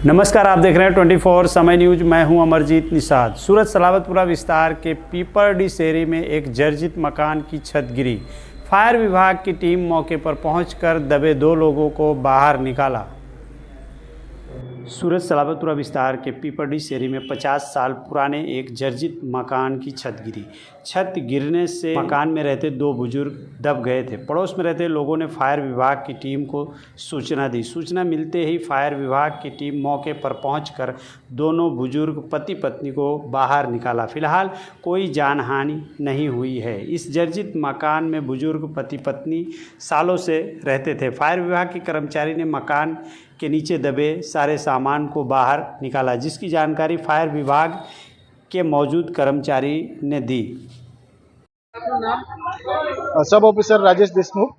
नमस्कार, आप देख रहे हैं 24 समय न्यूज। मैं हूं अमरजीत निषाद। सूरत सलाबतपुरा विस्तार के पीपरडी शेरी में एक जर्जरित मकान की छत गिरी। फायर विभाग की टीम मौके पर पहुंचकर दबे 2 लोगों को बाहर निकाला। सूरत सलाबतपुरा विस्तार के पीपरडी शेरी में 50 साल पुराने एक जर्जरित मकान की छत गिरी। छत गिरने से मकान में रहते 2 बुजुर्ग दब गए थे। पड़ोस में रहते लोगों ने फायर विभाग की टीम को सूचना दी। सूचना मिलते ही फायर विभाग की टीम मौके पर पहुंचकर दोनों बुजुर्ग पति पत्नी को बाहर निकाला। फिलहाल कोई जानहानि नहीं हुई है। इस जर्जरित मकान में बुजुर्ग पति पत्नी सालों से रहते थे। फायर विभाग के कर्मचारी ने मकान के नीचे दबे सारे सामान को बाहर निकाला, जिसकी जानकारी फायर विभाग के मौजूद कर्मचारी ने दी। सब ऑफिसर राजेश देशमुख।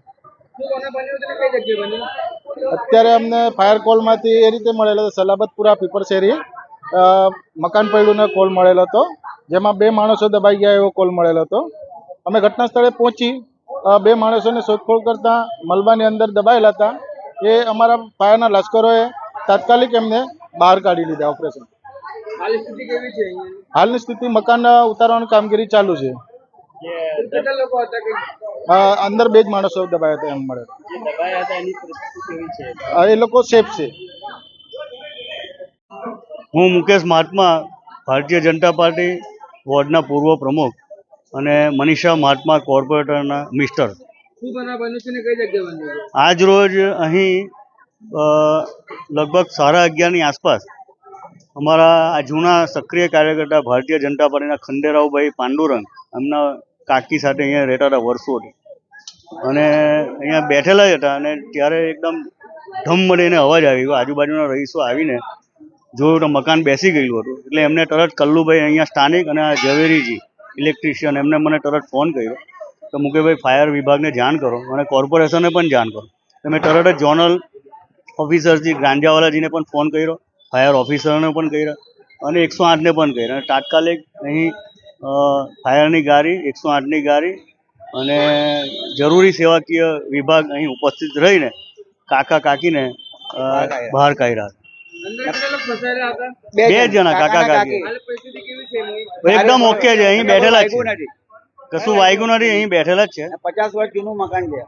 અત્યારે અમને ફાયર કોલમાંથી એ રીતે મળેલો હતો, સલાબતપુરા પીપર શેરી મકાન પડ્યુંનો કોલ મળેલો હતો, જેમાં 2 માણસો દબાઈ ગયા એવો કોલ મળેલો હતો। અમે ઘટના સ્થળે પહોંચી 2 માણસોને શોધખોળ કરતા મલબાની અંદર દબાયેલા હતા। એ અમારા ફાયરના લશ્કરોએ તાત્કાલિક એમને બહાર કાઢી લીધા ઓપરેશન। હાલની સ્થિતિ મકાન ઉતારવાની કામગીરી ચાલુ છે। અંદર 2 જ માણસો દબાયા હતા એમ મળે। એ લોકો સેફ છે। હું મુકેશ મહાત્મા, ભારતીય જનતા પાર્ટી વોર્ડના પૂર્વ પ્રમુખ અને મનીષા મહાત્મા કોર્પોરેટરના મિસ્ટર। આજ રોજ અહીં લગભગ 11:30ની આસપાસ અમારા આ જૂના સક્રિય કાર્યકર્તા ભારતીય જનતા પાર્ટીના ખંડેરાવભાઈ પાંડુરંગ એમના કાકી સાથે અહીંયા રહેતા હતા વર્ષોથી, અને અહીંયા બેઠેલા જ હતા અને ત્યારે એકદમ ધમ મળીને અવાજ આવી ગયો। આજુબાજુના રહીશો આવીને જોયું તો મકાન બેસી ગયેલું હતું, એટલે એમને તરત કલ્લુભાઈ અહીંયા સ્થાનિક અને આ ઝવેરીજી ઇલેક્ટ્રિશિયન એમને મને તરત ફોન કર્યો તો મુકેશભાઈ ફાયર વિભાગને જાણ કરો અને કોર્પોરેશનને પણ જાણ કરો। મેં તરત જ ઝોનલ ઓફિસરજી ગાંજાવાલાજીને પણ ફોન કર્યો, ફાયર ઓફિસરને પણ કર્યો અને 108ને પણ કર્યો, અને તાત્કાલિક અહીં ફાયરની ગાડી 108ની ગાડી અને જરૂરી સેવાકીય વિભાગ અહીં ઉપસ્થિત રહીને કાકા કાકીને બહાર કાઢ્યા। 2 જણા કાકા કાકી એકદમ ઓકે છે, અહીં બેઠેલા જ છે, કશું વાગ્યું નથી, અહીં બેઠેલા જ છે। 50 વર્ષ જૂનું મકાન છે।